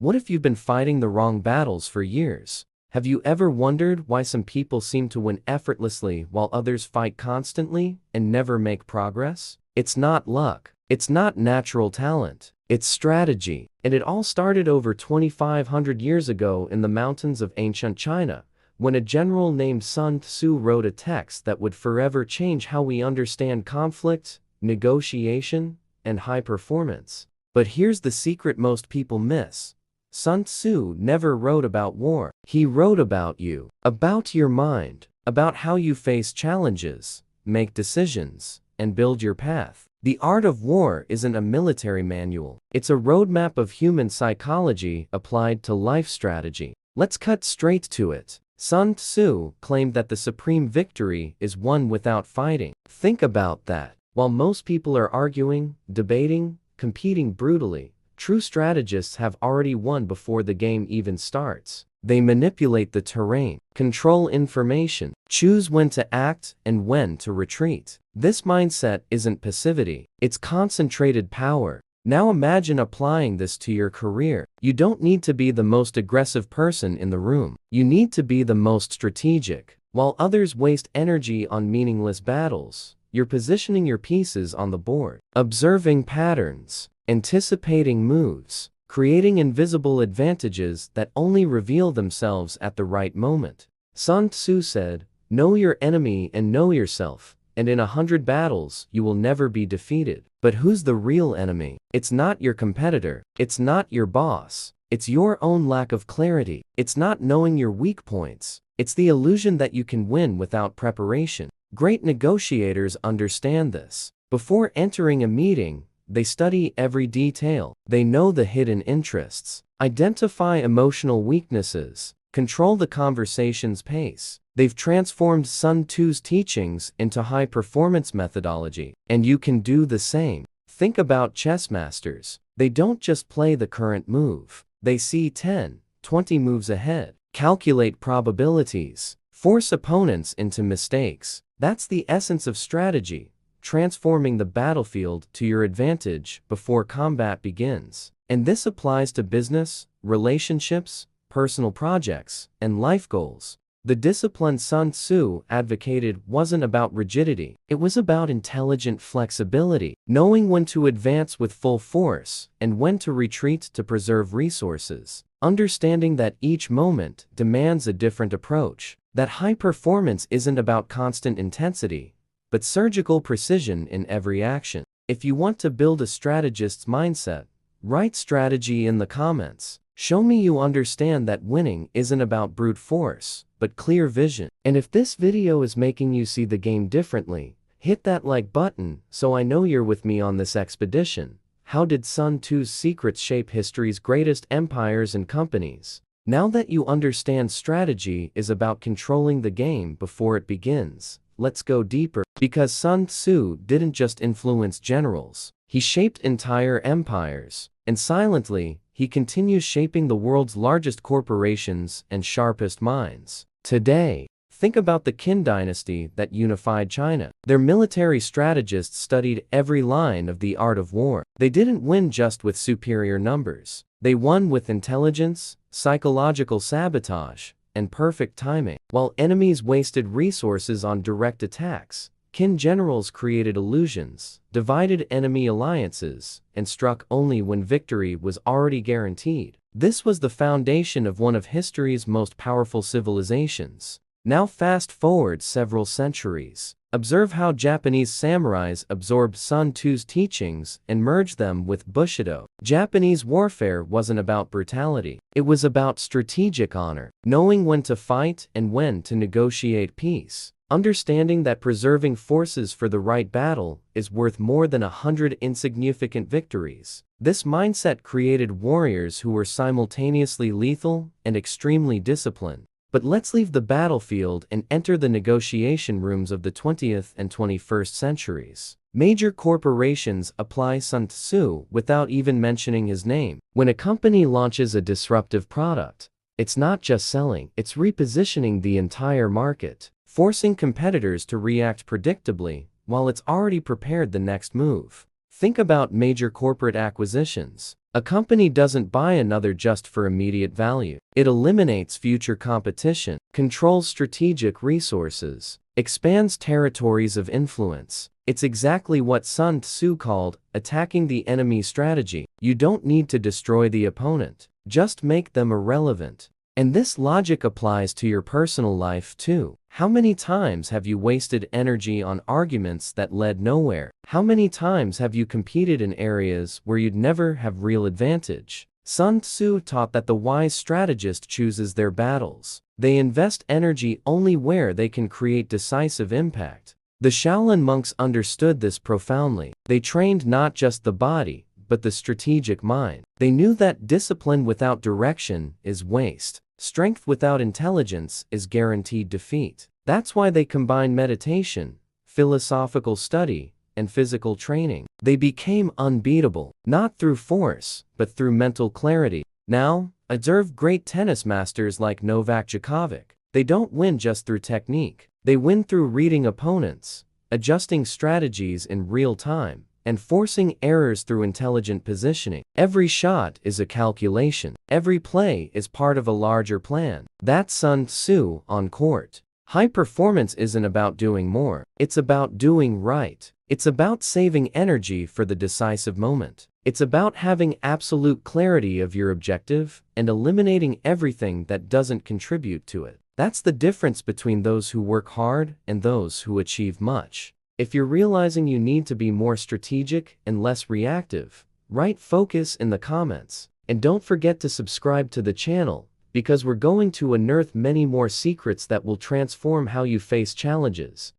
What if you've been fighting the wrong battles for years? Have you ever wondered why some people seem to win effortlessly while others fight constantly and never make progress? It's not luck. It's not natural talent. It's strategy. And it all started over 2,500 years ago in the mountains of ancient China, when a general named Sun Tzu wrote a text that would forever change how we understand conflict, negotiation, and high performance. But here's the secret most people miss. Sun Tzu never wrote about war. He wrote about you, about your mind, about how you face challenges, make decisions, and build your path. The art of war isn't a military manual. It's a roadmap of human psychology applied to life strategy. Let's cut straight to it. Sun Tzu claimed that the supreme victory is won without fighting. Think about that. While most people are arguing, debating, competing brutally, true strategists have already won before the game even starts. They manipulate the terrain, control information, choose when to act and when to retreat. This mindset isn't passivity, it's concentrated power. Now imagine applying this to your career. You don't need to be the most aggressive person in the room. You need to be the most strategic. While others waste energy on meaningless battles, you're positioning your pieces on the board, observing patterns, anticipating moves, creating invisible advantages that only reveal themselves at the right moment. Sun Tzu said, "Know your enemy and know yourself, and in 100 battles you will never be defeated." But who's the real enemy? It's not your competitor. It's not your boss. It's your own lack of clarity. It's not knowing your weak points. It's the illusion that you can win without preparation. Great negotiators understand this. Before entering a meeting, they study every detail. They know the hidden interests, identify emotional weaknesses, control the conversation's pace. They've transformed Sun Tzu's teachings into high-performance methodology, and you can do the same. Think about chess masters. They don't just play the current move. They see 10, 20 moves ahead, calculate probabilities, force opponents into mistakes. That's the essence of strategy, transforming the battlefield to your advantage before combat begins. And this applies to business, relationships, personal projects, and life goals. The discipline Sun Tzu advocated wasn't about rigidity. It was about intelligent flexibility, knowing when to advance with full force and when to retreat to preserve resources, understanding that each moment demands a different approach, that high performance isn't about constant intensity, but surgical precision in every action. If you want to build a strategist's mindset, write strategy in the comments. Show me you understand that winning isn't about brute force, but clear vision. And if this video is making you see the game differently, hit that like button so I know you're with me on this expedition. How did Sun Tzu's secrets shape history's greatest empires and companies? Now that you understand strategy is about controlling the game before it begins, let's go deeper. Because Sun Tzu didn't just influence generals, he shaped entire empires, and silently, he continues shaping the world's largest corporations and sharpest minds. Today, think about the Qin dynasty that unified China. Their military strategists studied every line of the art of war. They didn't win just with superior numbers. They won with intelligence, psychological sabotage, and perfect timing. While enemies wasted resources on direct attacks, Qin generals created illusions, divided enemy alliances, and struck only when victory was already guaranteed. This was the foundation of one of history's most powerful civilizations. Now fast forward several centuries. Observe how Japanese samurais absorbed Sun Tzu's teachings and merged them with Bushido. Japanese warfare wasn't about brutality. It was about strategic honor, knowing when to fight and when to negotiate peace. Understanding that preserving forces for the right battle is worth more than 100 insignificant victories. This mindset created warriors who were simultaneously lethal and extremely disciplined. But let's leave the battlefield and enter the negotiation rooms of the 20th and 21st centuries. Major corporations apply Sun Tzu without even mentioning his name. When a company launches a disruptive product, it's not just selling, it's repositioning the entire market, forcing competitors to react predictably while it's already prepared the next move. Think about major corporate acquisitions. A company doesn't buy another just for immediate value. It eliminates future competition, controls strategic resources, expands territories of influence. It's exactly what Sun Tzu called attacking the enemy strategy. You don't need to destroy the opponent, just make them irrelevant. And this logic applies to your personal life too. How many times have you wasted energy on arguments that led nowhere? How many times have you competed in areas where you'd never have real advantage? Sun Tzu taught that the wise strategist chooses their battles. They invest energy only where they can create decisive impact. The Shaolin monks understood this profoundly. They trained not just the body, but the strategic mind. They knew that discipline without direction is waste. Strength without intelligence is guaranteed defeat. That's why they combined meditation, philosophical study, and physical training. They became unbeatable, not through force, but through mental clarity. Now, observe great tennis masters like Novak Djokovic. They don't win just through technique. They win through reading opponents, adjusting strategies in real time, and forcing errors through intelligent positioning. Every shot is a calculation. Every play is part of a larger plan. That's Sun Tzu on court. High performance isn't about doing more. It's about doing right. It's about saving energy for the decisive moment. It's about having absolute clarity of your objective and eliminating everything that doesn't contribute to it. That's the difference between those who work hard and those who achieve much. If you're realizing you need to be more strategic and less reactive, write focus in the comments. And don't forget to subscribe to the channel, because we're going to unearth many more secrets that will transform how you face challenges.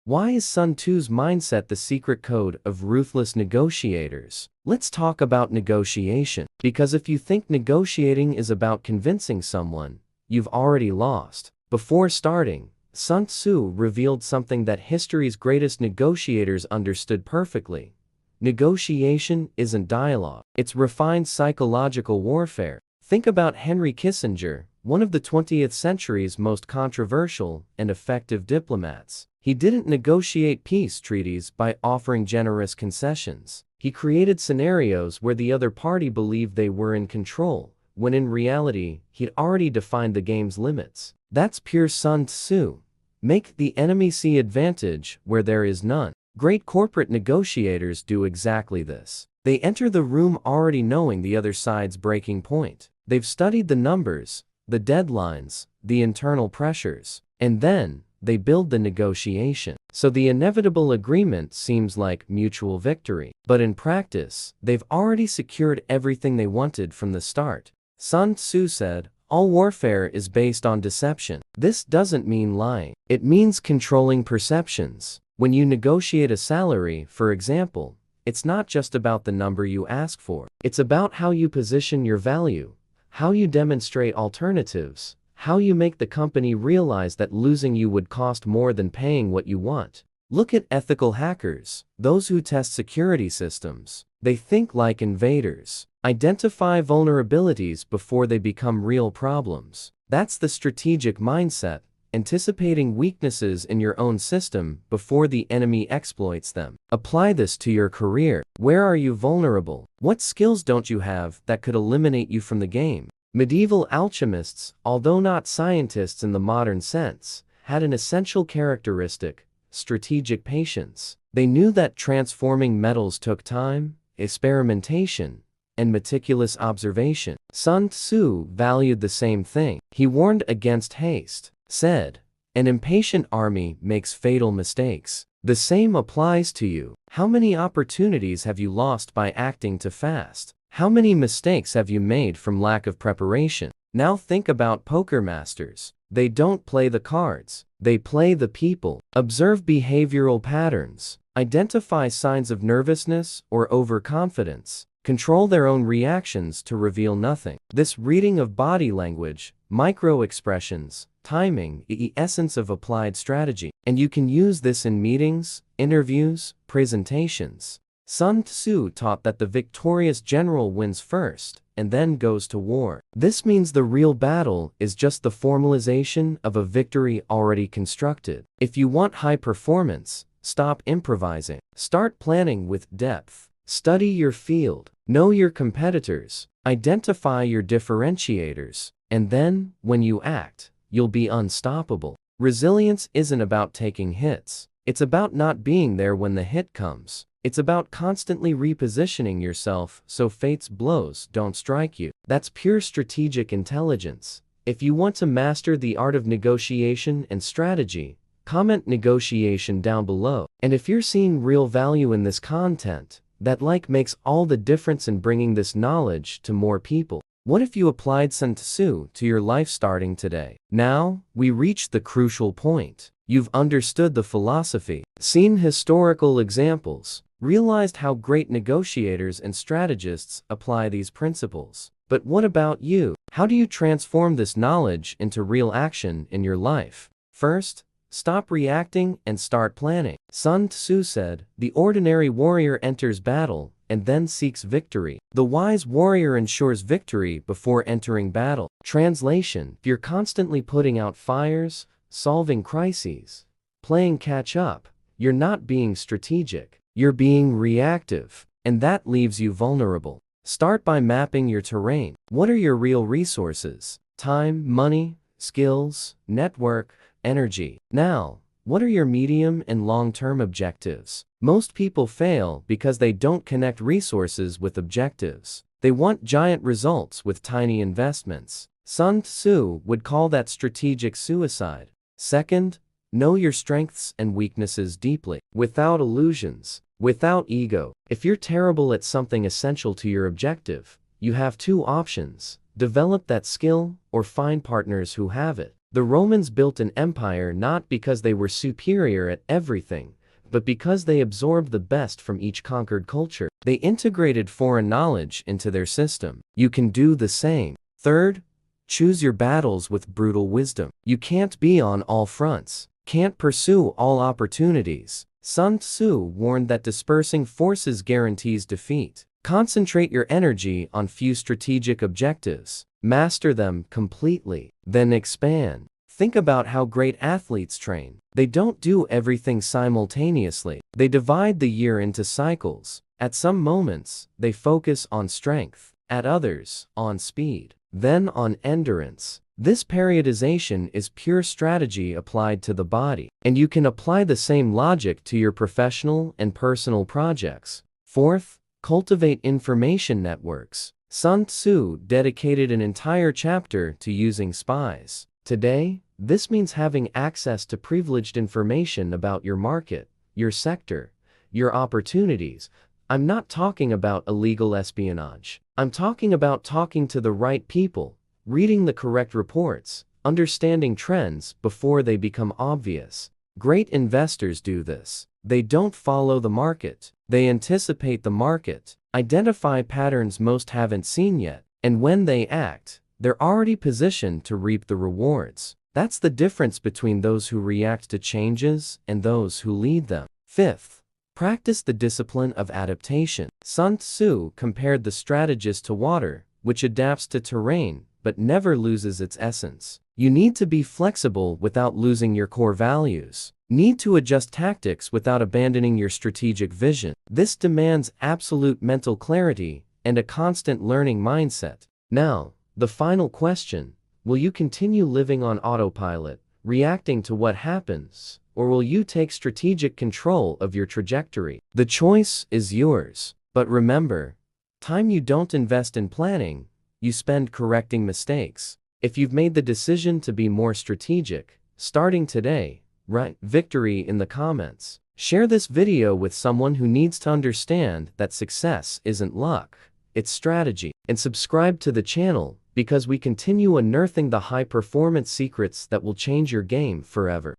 Why is Sun Tzu's mindset the secret code of ruthless negotiators? Let's talk about negotiation. Because if you think negotiating is about convincing someone, you've already lost. Before starting, Sun Tzu revealed something that history's greatest negotiators understood perfectly. Negotiation isn't dialogue. It's refined psychological warfare. Think about Henry Kissinger, one of the 20th century's most controversial and effective diplomats. He didn't negotiate peace treaties by offering generous concessions. He created scenarios where the other party believed they were in control, when in reality, he'd already defined the game's limits. That's pure Sun Tzu. Make the enemy see advantage where there is none. Great corporate negotiators do exactly this. They enter the room already knowing the other side's breaking point. They've studied the numbers, the deadlines, the internal pressures, and then they build the negotiation. So the inevitable agreement seems like mutual victory. But in practice, they've already secured everything they wanted from the start. Sun Tzu said, "All warfare is based on deception." This doesn't mean lying. It means controlling perceptions. When you negotiate a salary, for example, it's not just about the number you ask for. It's about how you position your value, how you demonstrate alternatives, how you make the company realize that losing you would cost more than paying what you want. Look at ethical hackers, those who test security systems. They think like invaders. Identify vulnerabilities before they become real problems. That's the strategic mindset, anticipating weaknesses in your own system before the enemy exploits them. Apply this to your career. Where are you vulnerable? What skills don't you have that could eliminate you from the game? Medieval alchemists, although not scientists in the modern sense, had an essential characteristic: strategic patience. They knew that transforming metals took time, experimentation, and meticulous observation. Sun Tzu valued the same thing. He warned against haste, said, "An impatient army makes fatal mistakes." The same applies to you. How many opportunities have you lost by acting too fast? How many mistakes have you made from lack of preparation? Now think about poker masters. They don't play the cards. They play the people. Observe behavioral patterns. Identify signs of nervousness or overconfidence. Control their own reactions to reveal nothing. This reading of body language, micro-expressions, timing, is the essence of applied strategy. And you can use this in meetings, interviews, presentations. Sun Tzu taught that the victorious general wins first and then goes to war. This means the real battle is just the formalization of a victory already constructed. If you want high performance, stop improvising. Start planning with depth. Study your field, know your competitors, identify your differentiators, and then, when you act, you'll be unstoppable. Resilience isn't about taking hits. It's about not being there when the hit comes. It's about constantly repositioning yourself so fate's blows don't strike you. That's pure strategic intelligence. If you want to master the art of negotiation and strategy, comment negotiation down below. And if you're seeing real value in this content, that like makes all the difference in bringing this knowledge to more people. What if you applied Sun Tzu to your life starting today? Now, we reach the crucial point. You've understood the philosophy, seen historical examples, realized how great negotiators and strategists apply these principles. But what about you? How do you transform this knowledge into real action in your life? First, stop reacting and start planning. Sun Tzu said, "The ordinary warrior enters battle and then seeks victory. The wise warrior ensures victory before entering battle." Translation: if you're constantly putting out fires, solving crises, playing catch up, you're not being strategic. You're being reactive, and that leaves you vulnerable. Start by mapping your terrain. What are your real resources? Time, money, skills, network, energy. Now, what are your medium and long-term objectives? Most people fail because they don't connect resources with objectives. They want giant results with tiny investments. Sun Tzu would call that strategic suicide. Second, know your strengths and weaknesses deeply, without illusions, without ego. If you're terrible at something essential to your objective, you have two options: develop that skill or find partners who have it. The Romans built an empire not because they were superior at everything, but because they absorbed the best from each conquered culture. They integrated foreign knowledge into their system. You can do the same. Third, choose your battles with brutal wisdom. You can't be on all fronts, can't pursue all opportunities. Sun Tzu warned that dispersing forces guarantees defeat. Concentrate your energy on few strategic objectives. Master them completely, then expand. Think about how great athletes train. They don't do everything simultaneously. They divide the year into cycles. At some moments, they focus on strength. At others, on speed. Then on endurance. This periodization is pure strategy applied to the body. And you can apply the same logic to your professional and personal projects. Fourth, cultivate information networks. Sun Tzu dedicated an entire chapter to using spies. Today, this means having access to privileged information about your market, your sector, your opportunities. I'm not talking about illegal espionage. I'm talking about talking to the right people, reading the correct reports, understanding trends before they become obvious. Great investors do this. They don't follow the market. They anticipate the market, identify patterns most haven't seen yet, and when they act, they're already positioned to reap the rewards. That's the difference between those who react to changes and those who lead them. Fifth, practice the discipline of adaptation. Sun Tzu compared the strategist to water, which adapts to terrain but never loses its essence. You need to be flexible without losing your core values. Need to adjust tactics without abandoning your strategic vision. This demands absolute mental clarity and a constant learning mindset. Now, the final question: will you continue living on autopilot, reacting to what happens, or will you take strategic control of your trajectory? The choice is yours. But remember, time you don't invest in planning, you spend correcting mistakes. If you've made the decision to be more strategic, starting today, write "victory" in the comments. Share this video with someone who needs to understand that success isn't luck, it's strategy. And subscribe to the channel, because we continue unearthing the high-performance secrets that will change your game forever.